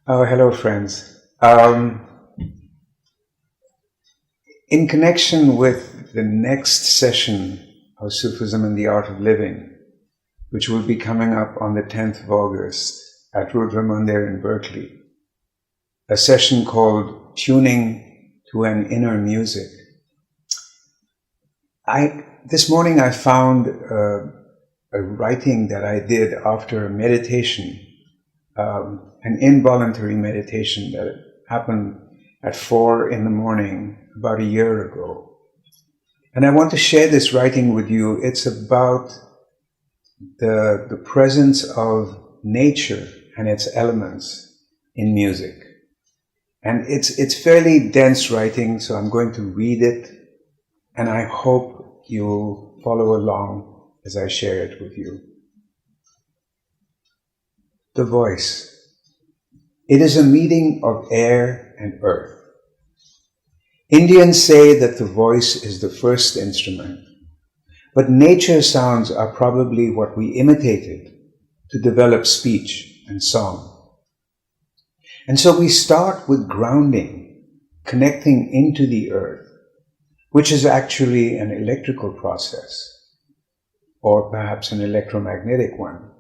Oh, hello, friends. In connection with the next session of Sufism and the Art of Living, which will be coming up on the 10th of August at Rudra Mandir in Berkeley, a session called Tuning to an Inner Music. This morning I found a writing that I did after a meditation, an involuntary meditation that happened at 4 a.m. about a year ago. And I want to share this writing with you. It's about the presence of nature and its elements in music. And it's fairly dense writing, so I'm going to read it, and I hope you'll follow along as I share it with you. The voice. It is a meeting of air and earth. Indians say that the voice is the first instrument, but nature sounds are probably what we imitated to develop speech and song. And so we start with grounding, connecting into the earth, which is actually an electrical process, or perhaps an electromagnetic one,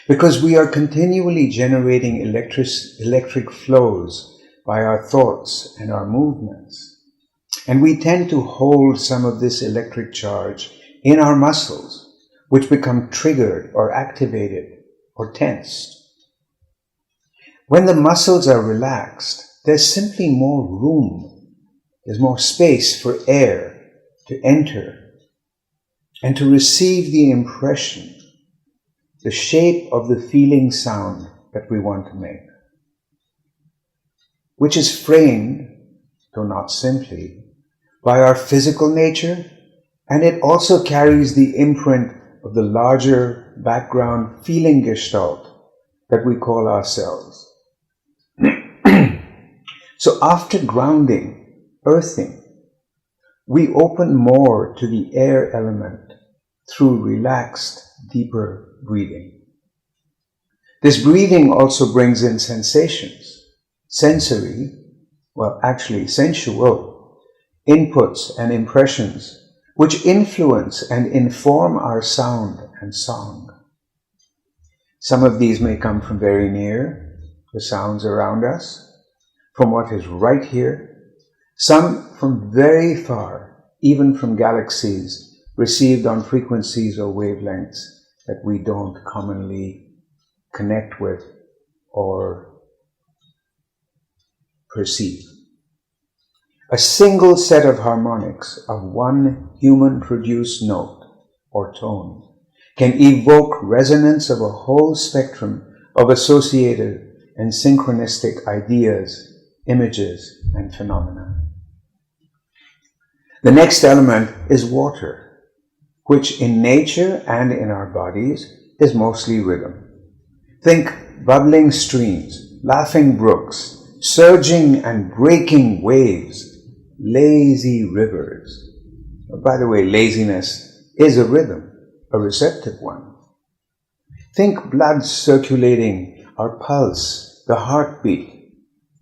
because we are continually generating electric flows by our thoughts and our movements. And we tend to hold some of this electric charge in our muscles, which become triggered or activated or tensed. When the muscles are relaxed, there's simply more room. There's more space for air to enter and to receive the impression, the shape of the feeling sound that we want to make, which is framed, though not simply, by our physical nature, and it also carries the imprint of the larger background feeling gestalt that we call ourselves. So after grounding, earthing, we open more to the air element through relaxed, deeper breathing. This breathing also brings in sensations, sensory, sensual inputs and impressions which influence and inform our sound and song. Some of these may come from very near, the sounds around us, from what is right here, some from very far, even from galaxies received on frequencies or wavelengths that we don't commonly connect with or perceive. A single set of harmonics of one human-produced note or tone can evoke resonance of a whole spectrum of associated and synchronistic ideas, images, and phenomena. The next element is water, which in nature and in our bodies is mostly rhythm. Think bubbling streams, laughing brooks, surging and breaking waves, lazy rivers. By the way, laziness is a rhythm, a receptive one. Think blood circulating, our pulse, the heartbeat.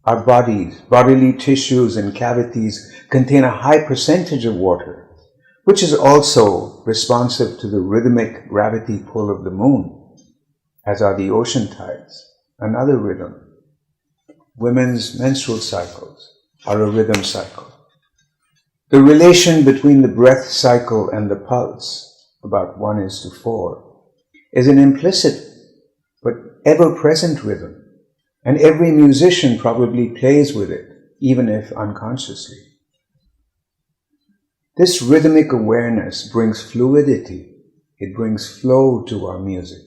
Our bodies, bodily tissues and cavities contain a high percentage of water, which is also responsive to the rhythmic gravity pull of the moon, as are the ocean tides, another rhythm. Women's menstrual cycles are a rhythm cycle. The relation between the breath cycle and the pulse, about 1:4, is an implicit but ever-present rhythm, and every musician probably plays with it, even if unconsciously. This rhythmic awareness brings fluidity, it brings flow to our music,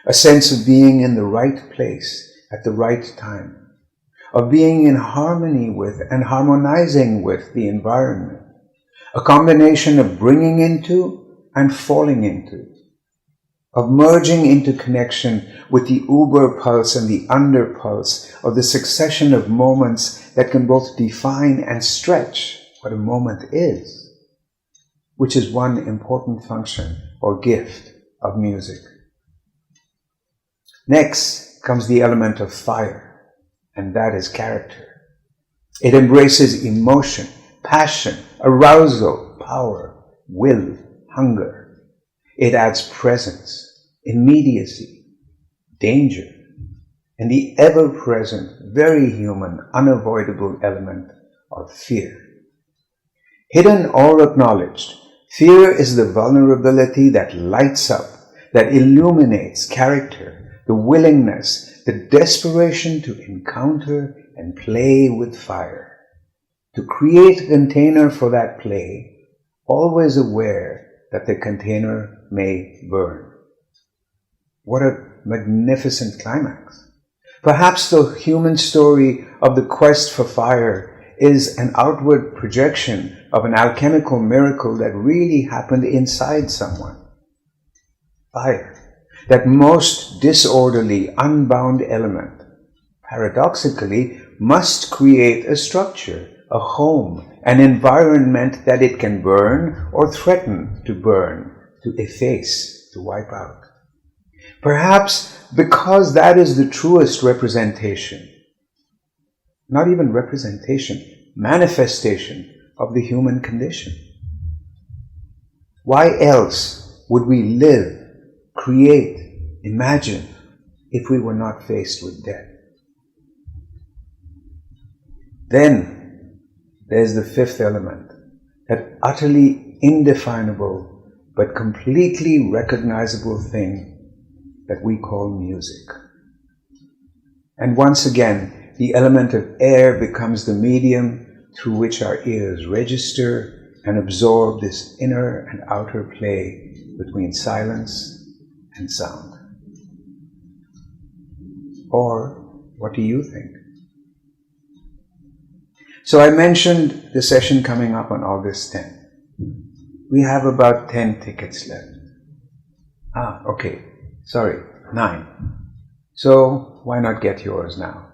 a sense of being in the right place at the right time, of being in harmony with and harmonizing with the environment, a combination of bringing into and falling into, of merging into connection with the uber pulse and the under pulse of the succession of moments that can both define and stretch what a moment is, which is one important function or gift of music. Next comes the element of fire. and that is character. It embraces emotion, passion, arousal, power, will, hunger. It adds presence, immediacy, danger, and the ever-present, very human, unavoidable element of fear. Hidden or acknowledged, fear is the vulnerability that lights up, that illuminates character, the willingness, the desperation to encounter and play with fire, to create a container for that play, always aware that the container may burn. What a magnificent climax. Perhaps the human story of the quest for fire is an outward projection of an alchemical miracle that really happened inside someone. Fire, that most disorderly, unbound element, paradoxically, must create a structure, a home, an environment that it can burn or threaten to burn, to efface, to wipe out. Perhaps because that is the truest representation, not even representation, manifestation of the human condition. Why else would we live, create, imagine if we were not faced with death? Then there's the fifth element, that utterly indefinable but completely recognizable thing that we call music. And once again, the element of air becomes the medium through which our ears register and absorb this inner and outer play between silence and sound. Or, what do you think? So I mentioned the session coming up on August 10th. We have about 10 tickets left. Okay. Sorry, 9. So why not get yours now?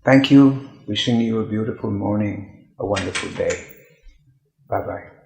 Thank you. Wishing you a beautiful morning, a wonderful day. Bye-bye.